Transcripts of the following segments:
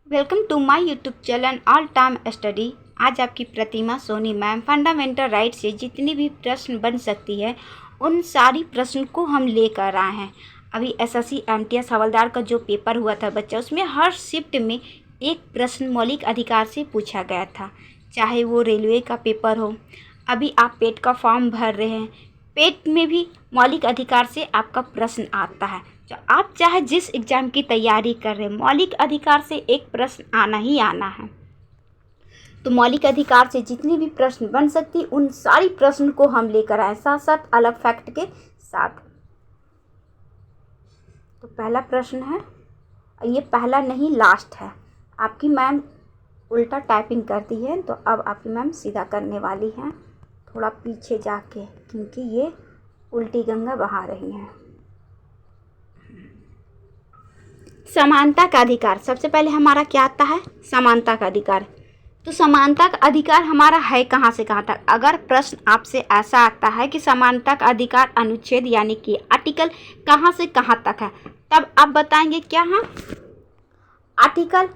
Welcome to my YouTube channel all time study. आज आपकी Pratima Soni ma'am fundamental right से जितनी भी प्रश्न बन सकती है उन सारी प्रश्न को हम लेकर आए हैं। अभी एसएससी एमटीएस हवलदार का जो पेपर हुआ था बच्चा, उसमें हर शिफ्ट में एक प्रश्न मौलिक अधिकार से पूछा गया था, चाहे वो रेलवे का पेपर हो। अभी आप पेट का फॉर्म भर रहे हैं, पेट में भी मौलिक अधिकार से आपका प्रश्न आता है। तो आप चाहे जिस एग्ज़ाम की तैयारी कर रहे हैं, मौलिक अधिकार से एक प्रश्न आना ही आना है। तो मौलिक अधिकार से जितनी भी प्रश्न बन सकती उन सारी प्रश्न को हम लेकर आए, साथ साथ अलग फैक्ट के साथ। तो पहला प्रश्न है, ये पहला नहीं लास्ट है। आपकी मैम उल्टा टाइपिंग करती है, तो अब आपकी मैम सीधा करने वाली हैं, थोड़ा पीछे जाके, क्योंकि ये उल्टी गंगा बहा रही हैं। समानता का अधिकार, सबसे पहले हमारा क्या आता है? समानता का अधिकार। तो समानता का अधिकार हमारा है कहाँ से कहाँ तक? अगर प्रश्न आपसे ऐसा आता है कि समानता का अधिकार अनुच्छेद यानी कि आर्टिकल कहाँ से कहाँ तक है, तब आप बताएंगे क्या? हाँ, आर्टिकल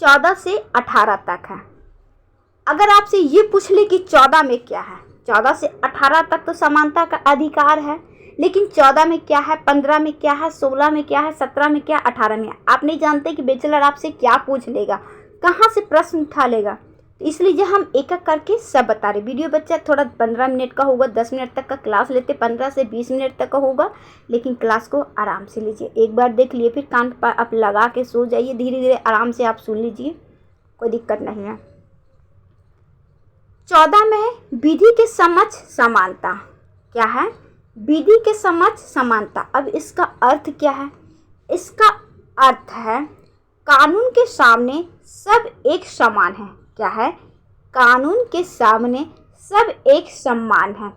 14 से 18 तक है। अगर आपसे ये पूछ ले कि 14 में क्या है, 14 से 18 तक तो समानता का अधिकार है, लेकिन 14 में क्या है, 15 में क्या है, 16 में क्या है, 17 में क्या, 18 में। आप नहीं जानते कि बैचलर आपसे क्या पूछ लेगा, कहाँ से प्रश्न उठा लेगा। तो इसलिए हम एक एक करके सब बता रहे। वीडियो बच्चा थोड़ा 15 मिनट का होगा, 10 मिनट तक का क्लास लेते, 15 से 20 मिनट तक का होगा, लेकिन क्लास को आराम से लीजिए। एक बार देख लिए फिर कान पर आप लगा के सो जाइए, धीरे धीरे आराम से आप सुन लीजिए, कोई दिक्कत नहीं है। 14 में विधि के समक्ष समानता क्या है? विधि के समक्ष समानता। अब इसका अर्थ क्या है? इसका अर्थ है कानून के सामने सब एक समान है। क्या है? कानून के सामने सब एक समान है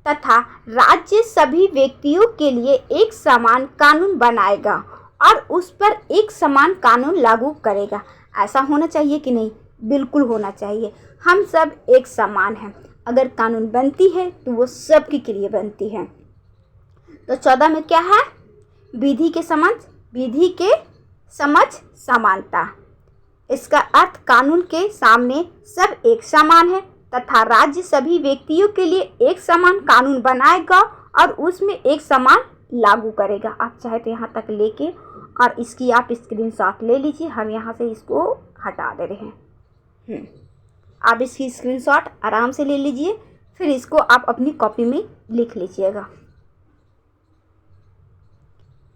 तथा राज्य सभी व्यक्तियों के लिए एक समान कानून बनाएगा और उस पर एक समान कानून लागू करेगा। ऐसा होना चाहिए कि नहीं? बिल्कुल होना चाहिए। हम सब एक समान हैं। अगर कानून बनती है तो वो सबके के लिए बनती है। तो 14 में क्या है? विधि के समक्ष समानता। इसका अर्थ कानून के सामने सब एक समान है तथा राज्य सभी व्यक्तियों के लिए एक समान कानून बनाएगा और उसमें एक समान लागू करेगा। आप चाहे तो यहाँ तक लेके और इसकी आप स्क्रीनशॉट ले लीजिए, हम यहाँ से इसको हटा दे रहे हैं। आप इसकी स्क्रीनशॉट आराम से ले लीजिए, फिर इसको आप अपनी कॉपी में लिख लीजिएगा।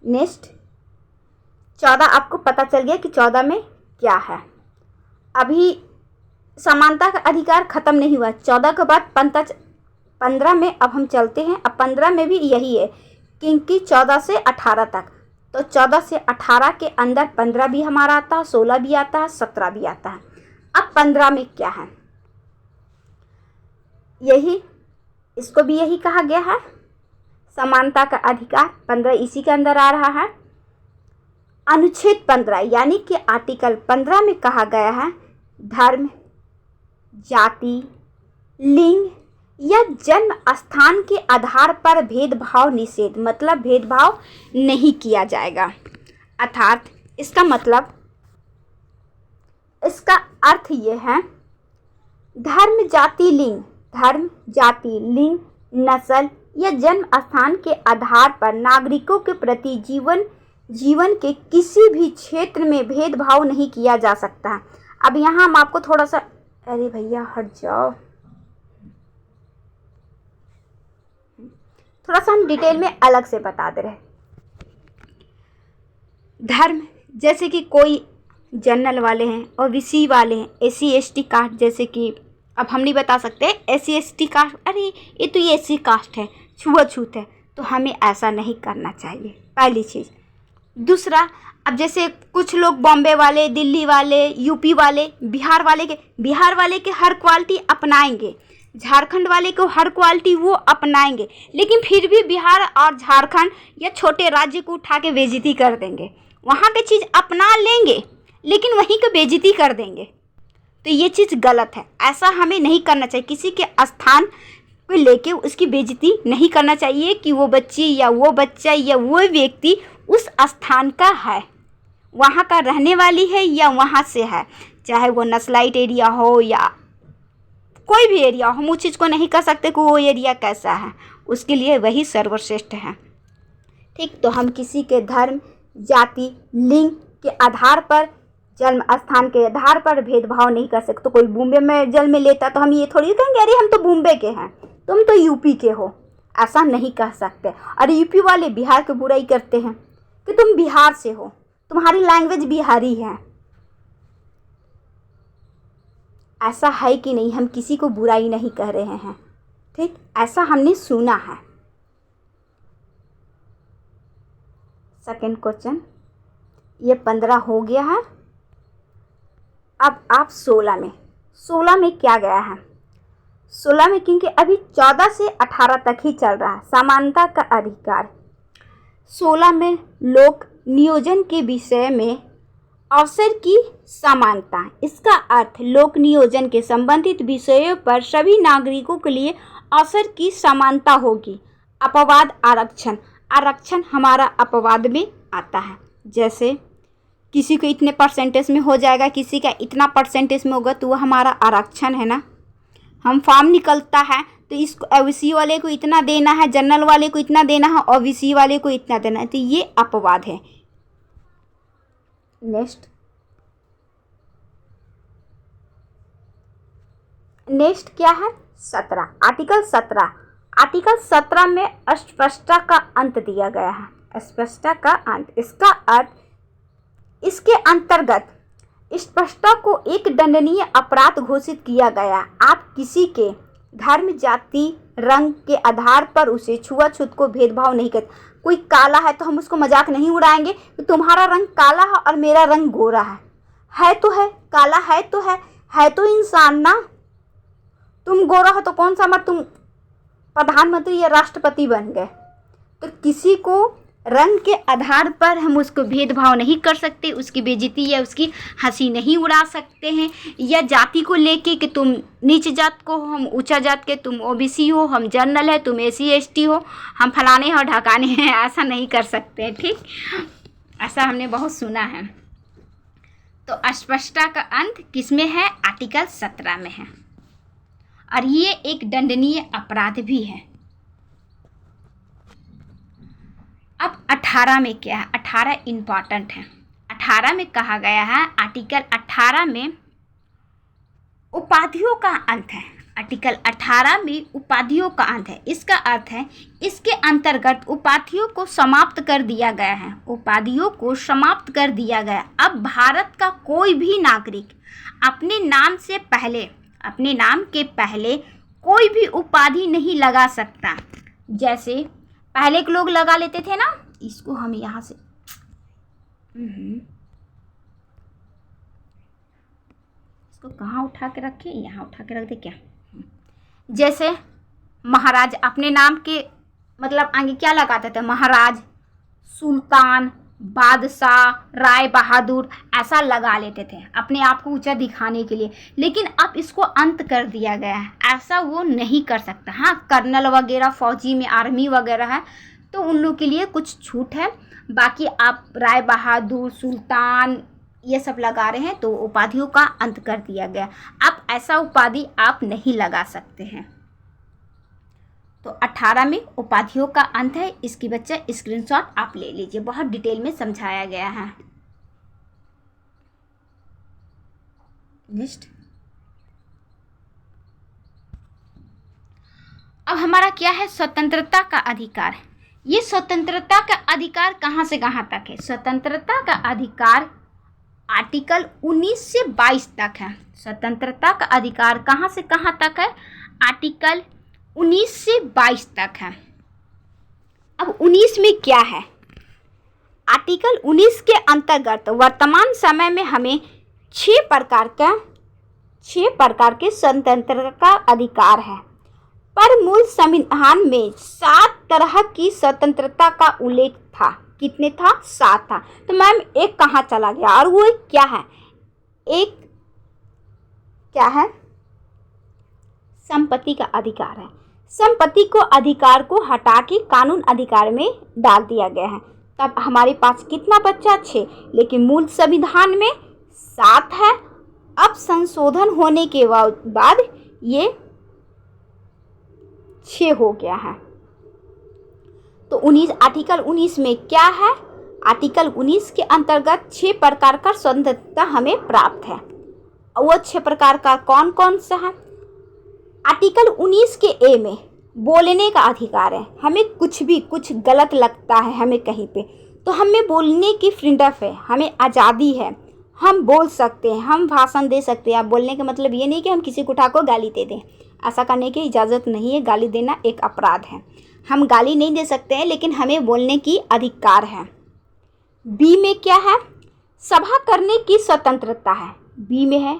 नेक्स्ट 14 आपको पता चल गया कि 14 में क्या है। अभी समानता का अधिकार खत्म नहीं हुआ। 14 के बाद 15 में अब हम चलते हैं। अब 15 में भी यही है, क्योंकि 14 से 18 तक। तो 14 से 18 के अंदर 15 भी हमारा आता है, 16 भी आता है, 17 भी आता है। अब 15 में क्या है? यही, इसको भी यही कहा गया है, समानता का अधिकार। 15 इसी के अंदर आ रहा है। अनुच्छेद 15 यानी कि आर्टिकल 15 में कहा गया है धर्म, जाति, लिंग या जन्म स्थान के आधार पर भेदभाव निषेध, मतलब भेदभाव नहीं किया जाएगा। अर्थात इसका मतलब, इसका अर्थ ये है धर्म, जाति, लिंग, नस्ल या जन्म स्थान के आधार पर नागरिकों के प्रति जीवन के किसी भी क्षेत्र में भेदभाव नहीं किया जा सकता है। अब यहाँ हम आपको थोड़ा सा, अरे भैया हट जाओ, थोड़ा सा हम डिटेल में अलग से बता दे रहे। धर्म, जैसे कि कोई जनरल वाले हैं, ओबीसी वाले हैं, एससी एसटी कास्ट, जैसे कि अब हम नहीं बता सकते एससी एसटी कास्ट, अरे ये तो ये एससी कास्ट है, छुआछूत है, तो हमें ऐसा नहीं करना चाहिए, पहली चीज़। दूसरा, अब जैसे कुछ लोग बॉम्बे वाले, दिल्ली वाले, यूपी वाले, बिहार वाले के हर क्वालिटी अपनाएंगे, झारखंड वाले को हर क्वालिटी वो अपनाएंगे, लेकिन फिर भी बिहार और झारखंड या छोटे राज्य को उठा के बेइज्जती कर देंगे। वहाँ की चीज़ अपना लेंगे लेकिन वहीं की बेइज्जती कर देंगे। तो ये चीज़ गलत है, ऐसा हमें नहीं करना चाहिए। किसी के स्थान को लेके उसकी बेइज्जती नहीं करना चाहिए कि वो बच्ची या वो बच्चा या वो व्यक्ति उस स्थान का है। वहाँ का रहने वाली है या वहाँ से है, चाहे वो नक्सलाइट एरिया हो या कोई भी एरिया हो, हम उस चीज़ को नहीं कह सकते कि वो एरिया कैसा है, उसके लिए वही सर्वश्रेष्ठ है। ठीक, तो हम किसी के धर्म, जाति, लिंग के आधार पर, जन्म स्थान के आधार पर भेदभाव नहीं कर सकते। तो कोई बॉम्बे में जन्म लेता तो हम ये थोड़ी कहेंगे अरे हम तो बॉम्बे के हैं, तुम तो यूपी के हो, ऐसा नहीं कह सकते। अरे यूपी वाले बिहार की बुराई करते हैं कि तुम बिहार से हो, तुम्हारी लैंग्वेज बिहारी है, ऐसा है कि नहीं? हम किसी को बुराई नहीं कह रहे हैं, ठीक, ऐसा हमने सुना है। सेकंड क्वेश्चन, ये 15 हो गया है। अब आप 16 में क्या गया है? 16 में, क्योंकि अभी 14 से 18 तक ही चल रहा है, समानता का अधिकार। 16 में लोक नियोजन के विषय में अवसर की समानता। इसका अर्थ लोक नियोजन के संबंधित विषयों पर सभी नागरिकों के लिए अवसर की समानता होगी। अपवाद आरक्षण, आरक्षण हमारा अपवाद में आता है, जैसे किसी को इतने परसेंटेज में हो जाएगा, किसी का इतना परसेंटेज में होगा, तो वह हमारा आरक्षण है ना। हम फॉर्म निकलता है तो इसको ओबीसी वाले को इतना देना है, जनरल वाले को इतना देना है, ओबीसी वाले को इतना देना है, तो ये अपवाद है। नेक्स्ट क्या है? 17, आर्टिकल 17। आर्टिकल 17 में अस्पष्टता का अंत दिया गया है, अस्पष्टता का अंत। इसका अर्थ, इसके अंतर्गत स्पष्टता को एक दंडनीय अपराध घोषित किया गया। आप किसी के धर्म, जाति, रंग के आधार पर उसे छुआछूत को भेदभाव नहीं करते। कोई काला है तो हम उसको मजाक नहीं उड़ाएंगे तो तुम्हारा रंग काला है और मेरा रंग गोरा है तो है, काला है तो इंसान ना। तुम गोरा हो तो कौन सा मत तुम प्रधानमंत्री या राष्ट्रपति बन गए। तो किसी को रंग के आधार पर हम उसको भेदभाव नहीं कर सकते, उसकी बेइज्जती या उसकी हंसी नहीं उड़ा सकते हैं, या जाति को लेके कि तुम नीच जात को हो, हम ऊंचा जात के, तुम ओबीसी हो, हम जनरल है, तुम एससी एसटी हो, हम फलाने हो ढकाने हैं, ऐसा नहीं कर सकते। ठीक, ऐसा हमने बहुत सुना है। तो अस्पष्टता का अंत किसमें है? आर्टिकल 17 में है, और ये एक दंडनीय अपराध भी है। अब 18 में क्या है? 18 इम्पॉर्टेंट है। 18 में कहा गया है, आर्टिकल 18 में उपाधियों का अंत है। आर्टिकल 18 में उपाधियों का अंत है। इसका अर्थ है, इसके अंतर्गत उपाधियों को समाप्त कर दिया गया है, उपाधियों को समाप्त कर दिया गया। अब भारत का कोई भी नागरिक अपने नाम से पहले, अपने नाम के पहले कोई भी उपाधि नहीं लगा सकता। जैसे पहले के लोग लगा लेते थे ना, इसको हम यहाँ से इसको कहाँ उठा के रखे? यहाँ उठा के रख दे क्या? जैसे महाराज अपने नाम के मतलब आगे क्या लगाते थे? महाराज, सुल्तान, बादशाह, राय बहादुर, ऐसा लगा लेते थे अपने आप को ऊंचा दिखाने के लिए। लेकिन अब इसको अंत कर दिया गया है, ऐसा वो नहीं कर सकता। हाँ, कर्नल वगैरह, फौजी में आर्मी वगैरह है तो उन लोग के लिए कुछ छूट है, बाकी आप राय बहादुर, सुल्तान ये सब लगा रहे हैं तो उपाधियों का अंत कर दिया गया। अब ऐसा उपाधि आप नहीं लगा सकते हैं। तो 18 में उपाधियों का अंत है। इसकी बच्चा स्क्रीनशॉट आप ले लीजिए, बहुत डिटेल में समझाया गया है। नेक्स्ट, अब हमारा क्या है? स्वतंत्रता का अधिकार। ये स्वतंत्रता का अधिकार कहाँ से कहाँ तक है? स्वतंत्रता का अधिकार आर्टिकल 19 से 22 तक है। स्वतंत्रता का अधिकार कहाँ से कहाँ तक है? आर्टिकल 19 से 22 तक है। अब 19 में क्या है? आर्टिकल 19 के अंतर्गत वर्तमान समय में हमें 6 प्रकार के स्वतंत्रता का अधिकार है, पर मूल संविधान में 7 तरह की स्वतंत्रता का उल्लेख था। कितने था? 7 था। तो मैम एक कहाँ चला गया? और वो क्या है? एक क्या है? संपत्ति का अधिकार है। संपत्ति को अधिकार को हटा के कानून अधिकार में डाल दिया गया है। तब हमारे पास कितना बचा? 6। लेकिन मूल संविधान में 7 है। अब संशोधन होने के बाद ये 6 हो गया है। तो आर्टिकल 19 में क्या है? आर्टिकल 19 के अंतर्गत 6 प्रकार का स्वतंत्रता हमें प्राप्त है। वो 6 प्रकार का कौन कौन सा है? आर्टिकल 19 के ए में बोलने का अधिकार है। हमें कुछ गलत लगता है हमें कहीं पे, तो हमें बोलने की फ्रीडम है, हमें आज़ादी है, हम बोल सकते हैं, हम भाषण दे सकते हैं। आप बोलने का मतलब ये नहीं कि हम किसी को उठाकर गाली दे दें, ऐसा करने की इजाज़त नहीं है। गाली देना एक अपराध है। हम गाली नहीं दे सकते हैं, लेकिन हमें बोलने की अधिकार है। बी में क्या है? सभा करने की स्वतंत्रता है। बी में है,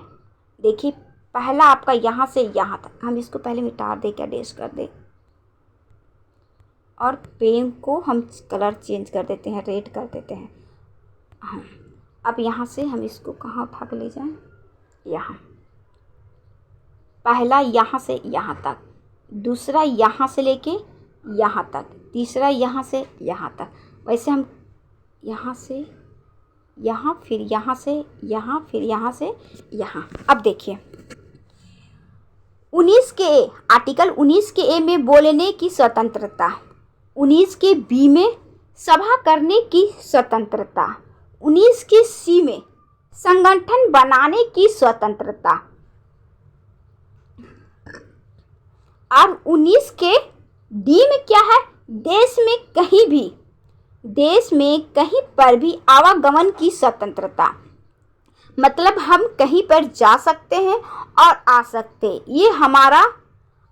देखिए पहला आपका यहाँ से यहाँ तक, हम इसको पहले मिटा दें, क्या डैश कर दें, और पेन को हम कलर चेंज कर देते हैं, रेड कर देते हैं। हाँ, अब यहाँ से हम इसको कहाँ उठा के ले जाएं? यहाँ। पहला यहाँ से यहाँ तक, दूसरा यहाँ से लेके यहाँ तक, तीसरा यहाँ से यहाँ तक। वैसे हम यहाँ से यहाँ, फिर यहाँ से यहाँ, फिर यहाँ से यहाँ। अब देखिए 19 के ए, आर्टिकल 19 के ए में बोलने की स्वतंत्रता, 19 के बी में सभा करने की स्वतंत्रता, 19 के सी में संगठन बनाने की स्वतंत्रता, और 19 के डी में क्या है? देश में कहीं पर भी आवागमन की स्वतंत्रता। मतलब हम कहीं पर जा सकते हैं और आ सकते हैं, ये हमारा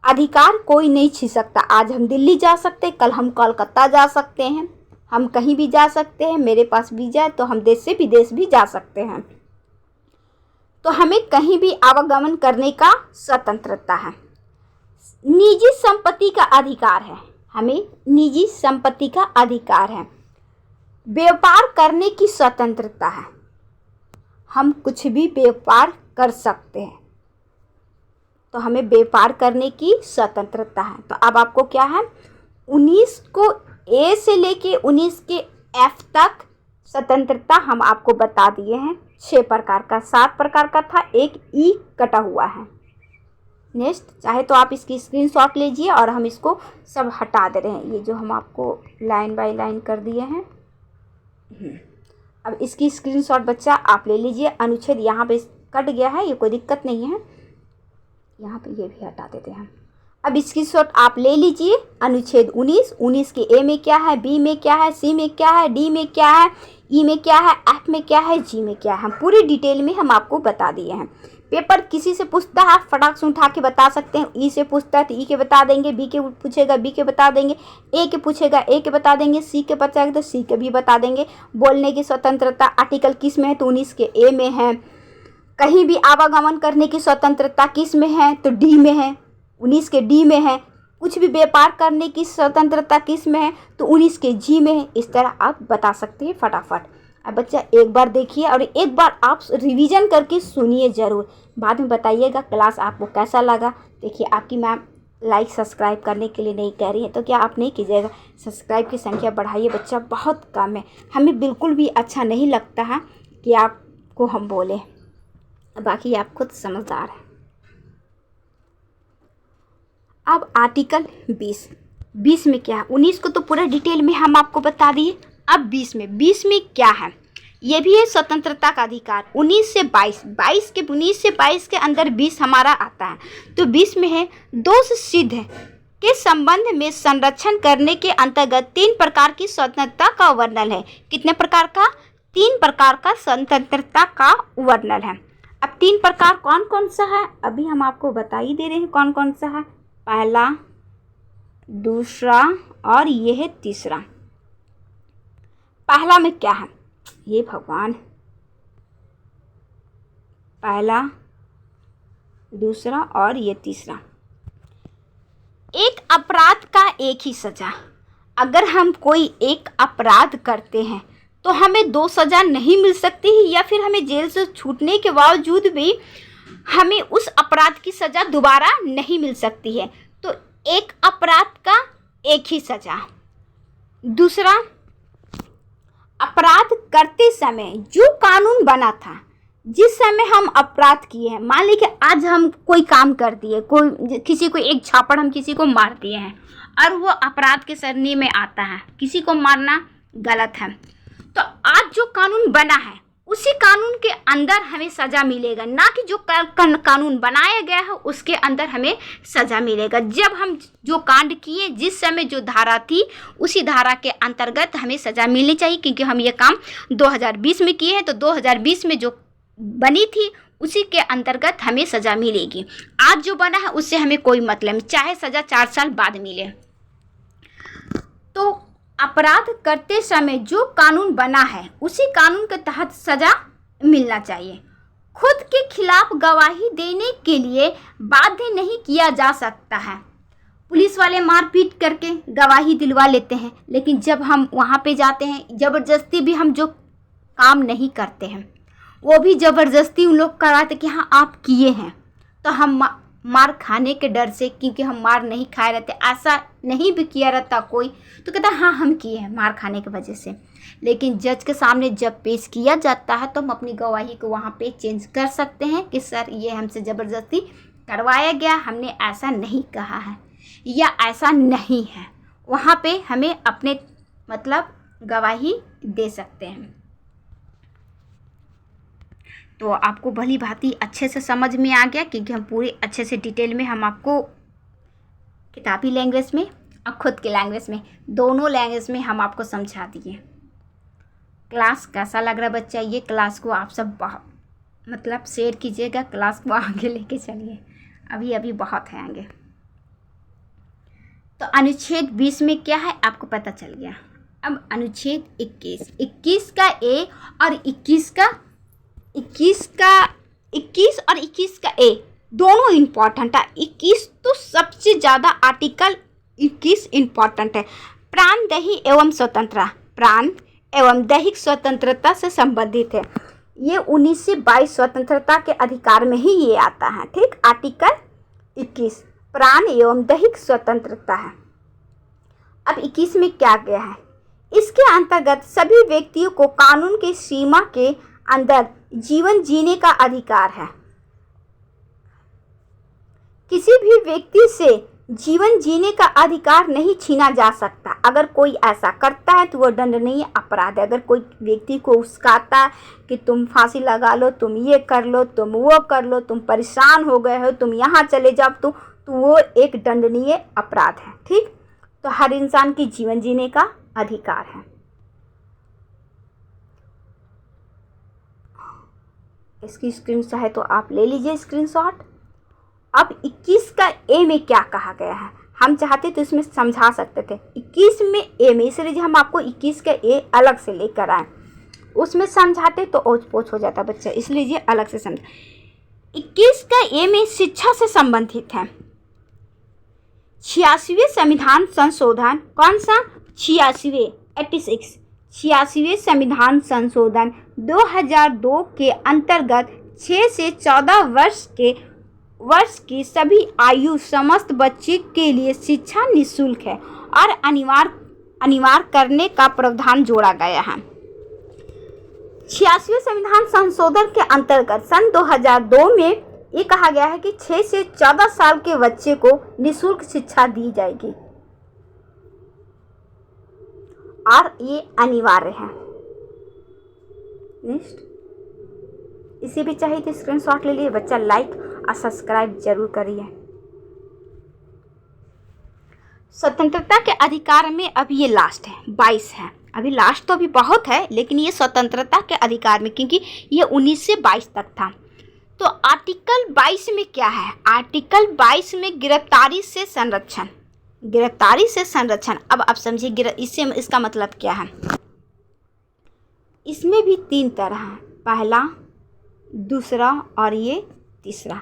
अधिकार कोई नहीं छीन सकता। आज हम दिल्ली जा सकते हैं, कल हम कोलकाता जा सकते हैं, हम कहीं भी जा सकते हैं। मेरे पास वीज़ा है तो हम देश से विदेश भी जा सकते हैं। तो हमें कहीं भी आवागमन करने का स्वतंत्रता है। निजी संपत्ति का अधिकार है, हमें निजी संपत्ति का अधिकार है। व्यापार करने की स्वतंत्रता है, हम कुछ भी व्यापार कर सकते हैं, तो हमें व्यापार करने की स्वतंत्रता है। तो अब आपको क्या है? 19 को ए से लेके 19 के एफ तक स्वतंत्रता हम आपको बता दिए हैं। 6 प्रकार का, 7 प्रकार का था, एक ई कटा हुआ है। नेक्स्ट, चाहे तो आप इसकी स्क्रीनशॉट लीजिए और हम इसको सब हटा दे रहे हैं, ये जो हम आपको लाइन बाय लाइन कर दिए हैं। अब इसकी स्क्रीनशॉट बच्चा आप ले लीजिए। अनुच्छेद यहाँ पे कट गया है, ये कोई दिक्कत नहीं है, यहाँ पे ये भी हटा देते हैं। अब इसकी शॉट आप ले लीजिए। अनुच्छेद 19 के ए में क्या है, बी में क्या है, सी में क्या है, डी में क्या है, ई में क्या है, एफ में क्या है, जी में क्या है, हम पूरी डिटेल में हम आपको बता दिए हैं। पेपर किसी से पूछता है फटाक से उठा के बता सकते हैं। ई से पूछता है तो ई के बता देंगे, बी के पूछेगा बी के बता देंगे, ए के पूछेगा ए के बता देंगे, सी के पूछेगा तो सी के भी बता देंगे। बोलने की स्वतंत्रता आर्टिकल किस में है? तो 19 के ए में है। कहीं भी आवागमन करने की स्वतंत्रता किस में है? तो डी में है, 19 के डी में है। कुछ भी व्यापार करने की स्वतंत्रता किस में है? तो 19 के जी में है। इस तरह आप बता सकते हैं फटाफट। अब बच्चा एक बार देखिए और एक बार आप रिवीजन करके सुनिए ज़रूर, बाद में बताइएगा क्लास आपको कैसा लगा। देखिए आपकी मैम लाइक सब्सक्राइब करने के लिए नहीं कह रही है, तो क्या आप नहीं कीजिएगा? सब्सक्राइब की संख्या बढ़ाइए बच्चा, बहुत कम है। हमें बिल्कुल भी अच्छा नहीं लगता है कि आपको हम बोलें, बाकी आप खुद समझदार हैं। अब आर्टिकल 20 में क्या है? 19 को तो पूरा डिटेल में हम आपको बता दिए। अब 20 में क्या है? ये भी है स्वतंत्रता का अधिकार। 19 से 22 के अंदर 20 हमारा आता है। तो 20 में है दोष सिद्ध के संबंध में संरक्षण करने के अंतर्गत 3 प्रकार की स्वतंत्रता का वर्णन है। कितने प्रकार का? 3 प्रकार का स्वतंत्रता का वर्णन है। अब 3 प्रकार कौन कौन सा है? अभी हम आपको बता ही दे रहे हैं कौन कौन सा है। पहला, दूसरा और ये है तीसरा। पहला में क्या है? ये भगवान, पहला, दूसरा और ये तीसरा। एक अपराध का एक ही सजा। अगर हम कोई एक अपराध करते हैं तो हमें 2 सज़ा नहीं मिल सकती है, या फिर हमें जेल से छूटने के बावजूद भी हमें उस अपराध की सज़ा दोबारा नहीं मिल सकती है। तो एक अपराध का एक ही सज़ा। दूसरा, अपराध करते समय जो कानून बना था, जिस समय हम अपराध किए हैं, मान लीजिए आज हम कोई काम कर दिए, कोई किसी को एक झापड़ हम किसी को मार दिए हैं और वो अपराध के श्रेणी में आता है, किसी को मारना गलत है, तो आज जो कानून बना है उसी कानून के अंदर हमें सज़ा मिलेगा, ना कि जो कानून बनाया गया है उसके अंदर हमें सज़ा मिलेगा। जब हम जो कांड किए, जिस समय जो धारा थी उसी धारा के अंतर्गत हमें सज़ा मिलनी चाहिए, क्योंकि हम ये काम 2020 में किए हैं, तो 2020 में जो बनी थी उसी के अंतर्गत हमें सज़ा मिलेगी। आज जो बना है उससे हमें कोई मतलब नहीं, चाहे सज़ा 4 साल बाद मिले। तो अपराध करते समय जो कानून बना है उसी कानून के तहत सज़ा मिलना चाहिए। खुद के खिलाफ गवाही देने के लिए बाध्य नहीं किया जा सकता है। पुलिस वाले मारपीट करके गवाही दिलवा लेते हैं, लेकिन जब हम वहाँ पे जाते हैं ज़बरदस्ती भी हम जो काम नहीं करते हैं वो भी ज़बरदस्ती उन लोग कराते कि हाँ आप किए हैं, तो हम मार खाने के डर से, क्योंकि हम मार नहीं खाए रहते, ऐसा नहीं भी किया रहता कोई, तो कहता हाँ हम किए हैं मार खाने की वजह से। लेकिन जज के सामने जब पेश किया जाता है तो हम अपनी गवाही को वहाँ पे चेंज कर सकते हैं कि सर ये हमसे ज़बरदस्ती करवाया गया, हमने ऐसा नहीं कहा है या ऐसा नहीं है। वहाँ पे हमें अपने मतलब गवाही दे सकते हैं। तो आपको भली भांति अच्छे से समझ में आ गया, क्योंकि हम पूरे अच्छे से डिटेल में हम आपको किताबी लैंग्वेज में और खुद के लैंग्वेज में, दोनों लैंग्वेज में हम आपको समझा दिए। क्लास कैसा लग रहा है बच्चा? ये क्लास को आप सब मतलब शेयर कीजिएगा, क्लास को आगे लेके चलिए, अभी बहुत है आगे। तो अनुच्छेद 20 में क्या है आपको पता चल गया। अब अनुच्छेद 21 का ए और 21 और 21 का ए दोनों इम्पॉर्टेंट है। 21 तो सबसे ज़्यादा आर्टिकल 21 इम्पॉर्टेंट है। प्राण दैहिक एवं स्वतंत्रता, प्राण एवं दैहिक स्वतंत्रता से संबंधित है। ये 19 से 22 स्वतंत्रता के अधिकार में ही ये आता है। ठीक, आर्टिकल 21 प्राण एवं दैहिक स्वतंत्रता है। अब 21 में क्या गया है? इसके अंतर्गत सभी व्यक्तियों को कानून की सीमा के अंदर जीवन जीने का अधिकार है। किसी भी व्यक्ति से जीवन जीने का अधिकार नहीं छीना जा सकता। अगर कोई ऐसा करता है तो वो दंडनीय अपराध है। अगर कोई व्यक्ति को उस्काता कि तुम फांसी लगा लो, तुम ये कर लो, तुम वो कर लो, तुम परेशान हो गए हो, तुम यहाँ चले जाओ, तो वो एक दंडनीय अपराध है। ठीक, तो हर इंसान की जीवन जीने का अधिकार है। इसकी स्क्रीनशॉट है तो आप ले लीजिए स्क्रीनशॉट। अब 21 का ए में क्या कहा गया है, हम चाहते तो इसमें समझा सकते थे। 21 में ए में, इसलिए हम आपको 21 का ए अलग से लेकर आए, उसमें समझाते तो ओछ पोछ हो जाता बच्चा, इसलिए ये अलग से समझा। 21 का ए में शिक्षा से संबंधित है। 86वें संविधान संशोधन, कौन सा? 86वें संविधान संशोधन 2002 के अंतर्गत 6 से 14 वर्ष की सभी आयु समस्त बच्चे के लिए शिक्षा निःशुल्क है और अनिवार्य करने का प्रावधान जोड़ा गया है। 86वें संविधान संशोधन के अंतर्गत सन 2002 में ये कहा गया है कि 6 से 14 साल के बच्चे को निःशुल्क शिक्षा दी जाएगी और ये अनिवार्य है। नेक्स्ट, इसे भी चाहिए तो स्क्रीनशॉट ले लिए बच्चा, लाइक और सब्सक्राइब जरूर करिए। स्वतंत्रता के अधिकार में अभी ये लास्ट है, 22 है। अभी लास्ट तो अभी बहुत है, लेकिन ये स्वतंत्रता के अधिकार में, क्योंकि ये 19 से 22 तक था। तो आर्टिकल 22 में क्या है? आर्टिकल 22 में गिरफ्तारी से संरक्षण, गिरफ्तारी से संरक्षण। अब आप समझिए इससे इसका मतलब क्या है। इसमें भी 3 तरह है, पहला, दूसरा और ये तीसरा।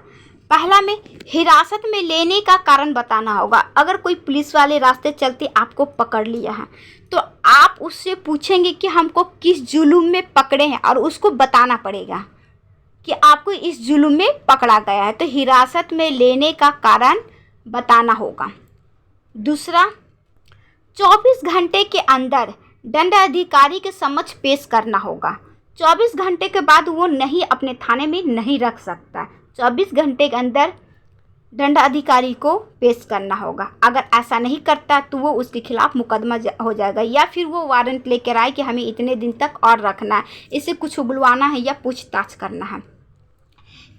पहला में हिरासत में लेने का कारण बताना होगा। अगर कोई पुलिस वाले रास्ते चलते आपको पकड़ लिया है तो आप उससे पूछेंगे कि हमको किस जुल्म में पकड़े हैं, और उसको बताना पड़ेगा कि आपको इस जुल्म में पकड़ा गया है, तो हिरासत में लेने का कारण बताना होगा। दूसरा, 24 घंटे के अंदर दंडाधिकारी के समक्ष पेश करना होगा। 24 घंटे के बाद वो नहीं अपने थाने में नहीं रख सकता। 24 घंटे के अंदर दंडाधिकारी को पेश करना होगा। अगर ऐसा नहीं करता तो वो उसके खिलाफ मुकदमा हो जाएगा, या फिर वो वारंट लेकर आए कि हमें इतने दिन तक और रखना है, इसे कुछ उगलवाना है या पूछताछ करना है।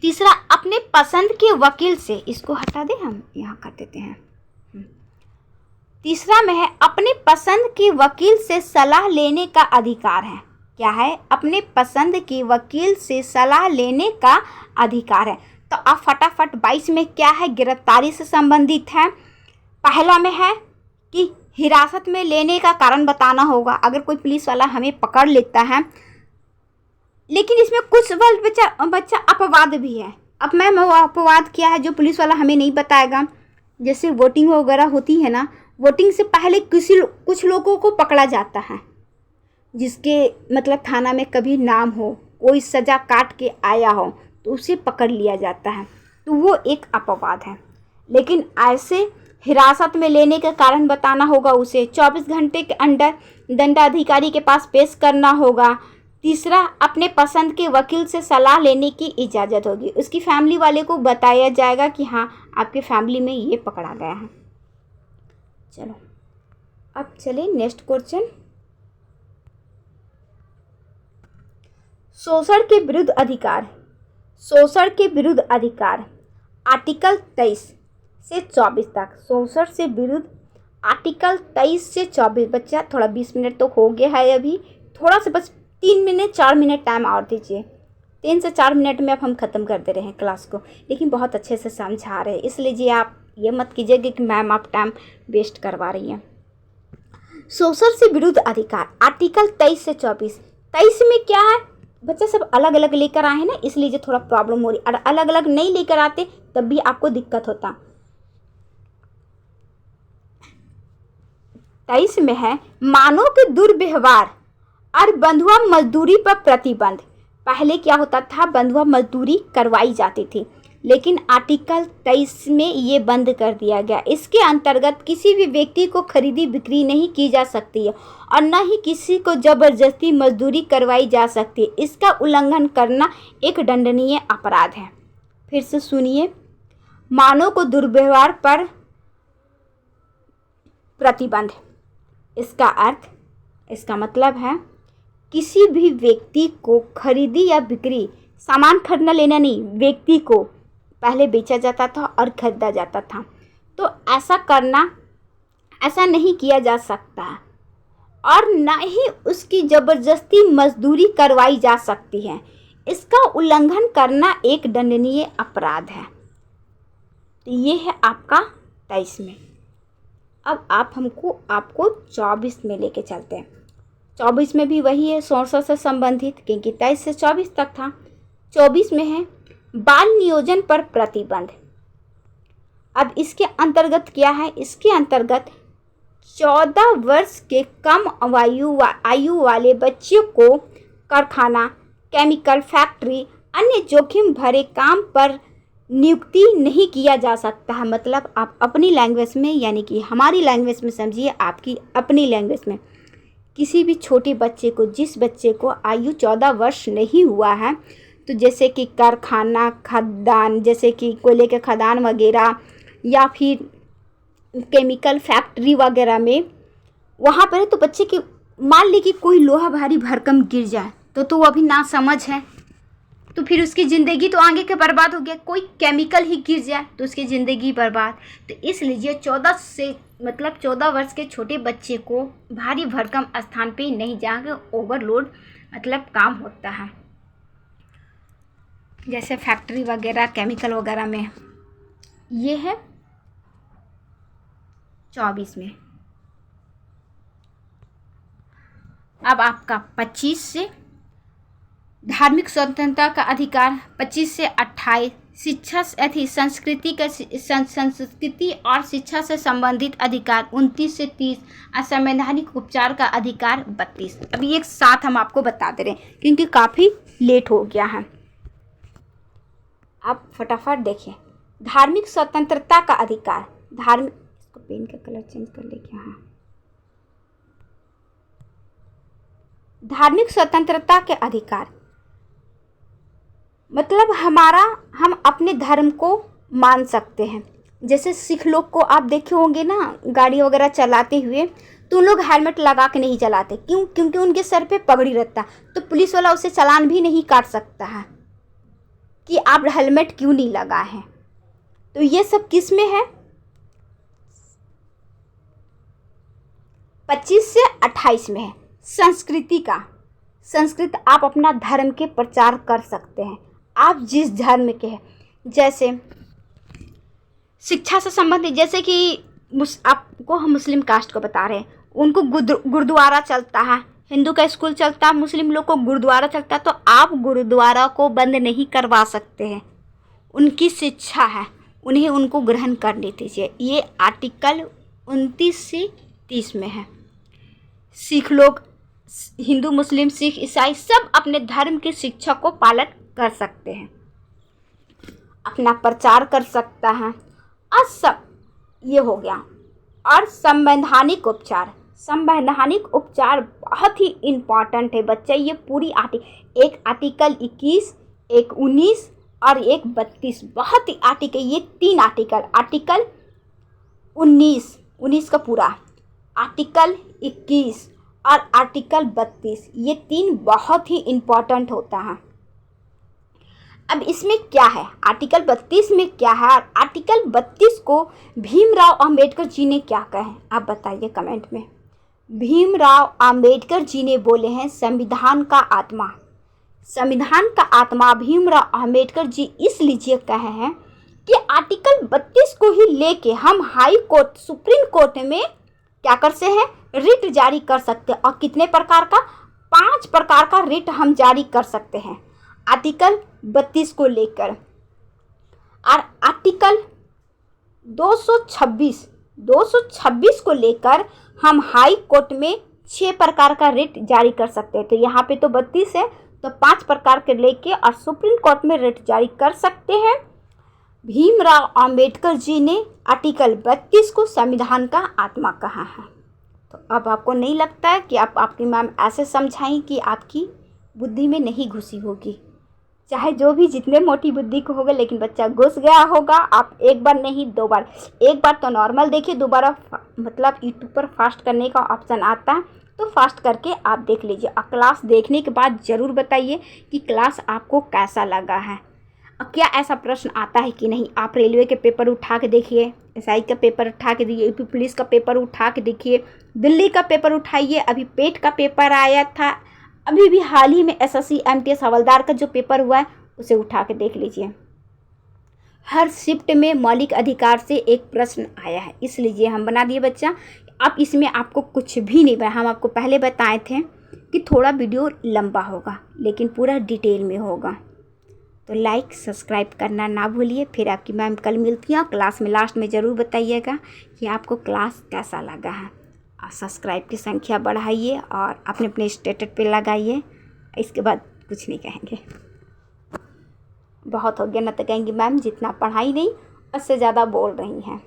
तीसरा, अपने पसंद के वकील से, इसको हटा दें, हम यहाँ कर देते हैं। तीसरा में है अपने पसंद के वकील से सलाह लेने का अधिकार है। क्या है? अपने पसंद के वकील से सलाह लेने का अधिकार है। तो अब फटाफट 22 में क्या है? गिरफ्तारी से संबंधित है। पहला में है कि हिरासत में लेने का कारण बताना होगा। अगर कोई पुलिस वाला हमें पकड़ लेता है, लेकिन इसमें कुछ बच्चा अपवाद भी है। अब मैम वो अपवाद क्या है जो पुलिस वाला हमें नहीं बताएगा? जैसे वोटिंग वगैरह होती है ना, वोटिंग से पहले कुछ लोगों को पकड़ा जाता है, जिसके मतलब थाना में कभी नाम हो, कोई सज़ा काट के आया हो, तो उसे पकड़ लिया जाता है, तो वो एक अपवाद है। लेकिन ऐसे हिरासत में लेने का कारण बताना होगा, उसे 24 घंटे के अंदर दंडाधिकारी के पास पेश करना होगा। तीसरा, अपने पसंद के वकील से सलाह लेने की इजाज़त होगी। उसकी फैमिली वाले को बताया जाएगा कि हाँ, आपके फैमिली में ये पकड़ा गया है। चलो अब चले नेक्स्ट क्वेश्चन। शोषण के विरुद्ध अधिकार। शोषण के विरुद्ध अधिकार आर्टिकल 23 से 24 तक। शोषण से विरुद्ध आर्टिकल 23 से 24। बच्चा थोड़ा 20 मिनट तो हो गया है, अभी थोड़ा सा बस 4 मिनट टाइम और दीजिए। 3 से 4 मिनट में अब हम ख़त्म कर दे रहे हैं क्लास को, लेकिन बहुत अच्छे से समझा रहे हैं, इसलिए आप ये मत कीजिएगा कि मैम आप टाइम वेस्ट करवा रही हैं। शोषण से विरुद्ध अधिकार आर्टिकल 23 से 24। 23 में क्या है? बच्चा सब अलग अलग लेकर आए हैं ना, इसलिए जो थोड़ा प्रॉब्लम हो रही है। अगर अलग अलग नहीं लेकर आते तब भी आपको दिक्कत होता। 23 में है मानव के दुर्व्यवहार और बंधुआ मजदूरी पर प्रतिबंध। पहले क्या होता था? बंधुआ मजदूरी करवाई जाती थी, लेकिन आर्टिकल 23 में ये बंद कर दिया गया। इसके अंतर्गत किसी भी व्यक्ति को खरीदी बिक्री नहीं की जा सकती है और न ही किसी को जबरदस्ती मजदूरी करवाई जा सकती है। इसका उल्लंघन करना एक दंडनीय अपराध है। फिर से सुनिए, मानव को दुर्व्यवहार पर प्रतिबंध। इसका मतलब है किसी भी व्यक्ति को खरीदी या बिक्री, सामान खरीदना लेना नहीं, व्यक्ति को पहले बेचा जाता था और खरीदा जाता था, तो ऐसा नहीं किया जा सकता, और न ही उसकी ज़बरदस्ती मजदूरी करवाई जा सकती है। इसका उल्लंघन करना एक दंडनीय अपराध है। तो ये है आपका 23 में। अब आपको 24 में लेके चलते हैं। 24 में भी वही है, शोषण से संबंधित, क्योंकि 23 से 24 तक था। 24 में है बाल नियोजन पर प्रतिबंध। अब इसके अंतर्गत क्या है? इसके अंतर्गत 14 वर्ष के कम आयु वाले बच्चों को कारखाना, केमिकल फैक्ट्री, अन्य जोखिम भरे काम पर नियुक्ति नहीं किया जा सकता है। मतलब आप अपनी लैंग्वेज में, यानी कि हमारी लैंग्वेज में समझिए, आपकी अपनी लैंग्वेज में, किसी भी छोटे बच्चे को, जिस बच्चे को आयु 14 वर्ष नहीं हुआ है, तो जैसे कि कारखाना, खदान, जैसे कि कोयले के खदान वगैरह, या फिर केमिकल फैक्ट्री वगैरह में, वहाँ पर तो बच्चे की, मान ली कि कोई लोहा भारी भरकम गिर जाए तो वो अभी ना समझ है, तो फिर उसकी ज़िंदगी तो आगे के बर्बाद हो गया। कोई केमिकल ही गिर जाए तो उसकी ज़िंदगी बर्बाद। तो इसलिए 14 वर्ष के छोटे बच्चे को भारी भरकम स्थान पे नहीं जाके ओवरलोड मतलब काम होता है, जैसे फैक्ट्री वगैरह, केमिकल वगैरह में। ये है 24 में। अब आपका 25 से धार्मिक स्वतंत्रता का अधिकार, 25 से 28 शिक्षा संस्कृति और शिक्षा से संबंधित अधिकार, 29 से 30 असंवैधानिक उपचार का अधिकार, 32। अभी एक साथ हम आपको बता दे रहे हैं क्योंकि काफ़ी लेट हो गया है। आप फटाफट देखिए, धार्मिक स्वतंत्रता का अधिकार, इसको पेन का कलर चेंज कर ले क्या? हाँ, धार्मिक स्वतंत्रता के अधिकार मतलब हम अपने धर्म को मान सकते हैं। जैसे सिख लोग को आप देखे होंगे ना, गाड़ी वगैरह चलाते हुए तो उन लोग हेलमेट लगा के नहीं चलाते। क्यों? क्योंकि उनके सर पे पगड़ी रहता, तो पुलिस वाला उसे चालान भी नहीं काट सकता है कि आप हेलमेट क्यों नहीं लगाए हैं। तो ये सब किस में है? 25 से 28 में है। संस्कृत आप अपना धर्म के प्रचार कर सकते हैं, आप जिस धर्म के हैं। जैसे शिक्षा से संबंधित, जैसे कि आपको हम मुस्लिम कास्ट को बता रहे हैं, उनको गुरुद्वारा चलता है, हिंदू का स्कूल चलता है, मुस्लिम लोग को गुरुद्वारा चलता है, तो आप गुरुद्वारा को बंद नहीं करवा सकते हैं। उनकी शिक्षा है, उनको ग्रहण करने दीजिए। ये आर्टिकल 29 से 30 में है। सिख लोग, हिंदू, मुस्लिम, सिख, ईसाई सब अपने धर्म की शिक्षा को पालन कर सकते हैं, अपना प्रचार कर सकता है। और सब ये हो गया। और संवैधानिक उपचार बहुत ही इम्पॉर्टेंट है बच्चा। ये पूरी एक आर्टिकल 21, एक 19 और एक 32, बहुत ही आर्टिकल, ये 3 आर्टिकल 19 का पूरा, आर्टिकल 21 और आर्टिकल 32, ये 3 बहुत ही इम्पॉर्टेंट होता है। अब इसमें क्या है, आर्टिकल 32 में क्या है, और आर्टिकल 32 को भीमराव अंबेडकर जी ने क्या कहा है, आप बताइए कमेंट में। भीमराव अंबेडकर जी ने बोले हैं संविधान का आत्मा भीमराव अंबेडकर जी इसलिए कहे हैं कि आर्टिकल 32 को ही लेके हम हाई कोर्ट, सुप्रीम कोर्ट में क्या कर सकते हैं, रिट जारी कर सकते हैं। और कितने प्रकार का? 5 प्रकार का रिट हम जारी कर सकते हैं आर्टिकल 32 को लेकर। और आर्टिकल 226 को लेकर हम हाई कोर्ट में 6 प्रकार का रिट जारी कर सकते हैं। तो यहाँ पे तो 32 है, तो 5 प्रकार के लेके और सुप्रीम कोर्ट में रिट जारी कर सकते हैं। भीमराव अंबेडकर जी ने आर्टिकल 32 को संविधान का आत्मा कहा है। तो अब आपको नहीं लगता है कि आपकी मैम ऐसे समझाई कि आपकी बुद्धि में नहीं घुसी होगी? चाहे जो भी जितने मोटी बुद्धि को होगा, लेकिन बच्चा घुस गया होगा। आप एक बार नहीं 2 बार, एक बार तो नॉर्मल देखिए, दोबारा मतलब यूट्यूब पर फास्ट करने का ऑप्शन आता है, तो फास्ट करके आप देख लीजिए। और क्लास देखने के बाद ज़रूर बताइए कि क्लास आपको कैसा लगा है। क्या ऐसा प्रश्न आता है कि नहीं? आप रेलवे के पेपर उठा के देखिए, एसआई का पेपर उठा के देखिए, यूपी पुलिस का पेपर उठा के देखिए, दिल्ली का पेपर उठाइए, अभी पेट का पेपर आया था, अभी भी हाल ही में एसएससी एमटीएस हवलदार का जो पेपर हुआ है उसे उठा के देख लीजिए। हर शिफ्ट में मौलिक अधिकार से एक प्रश्न आया है, इसलिए हम बना दिए बच्चा। अब इसमें आपको कुछ भी नहीं, हम आपको पहले बताए थे कि थोड़ा वीडियो लंबा होगा, लेकिन पूरा डिटेल में होगा। तो लाइक सब्सक्राइब करना ना भूलिए। फिर आपकी मैम कल मिलती है, क्लास में लास्ट में ज़रूर बताइएगा कि आपको क्लास कैसा लगा है। और सब्सक्राइब की संख्या बढ़ाइए और अपने अपने स्टेटस पे लगाइए। इसके बाद कुछ नहीं कहेंगे, बहुत हो गया, ना तो कहेंगे मैम जितना पढ़ाई नहीं उससे ज़्यादा बोल रही हैं।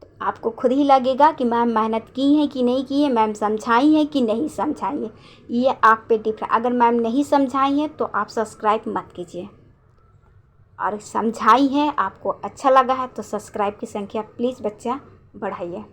तो आपको खुद ही लगेगा कि मैम मेहनत की है कि नहीं की है, मैम समझाई है कि नहीं समझाई है। ये आप पे डिपेंड। अगर मैम नहीं समझाई है तो आप सब्सक्राइब मत कीजिए, और समझाई है, आपको अच्छा लगा है तो सब्सक्राइब की संख्या प्लीज़ बच्चा बढ़ाइए।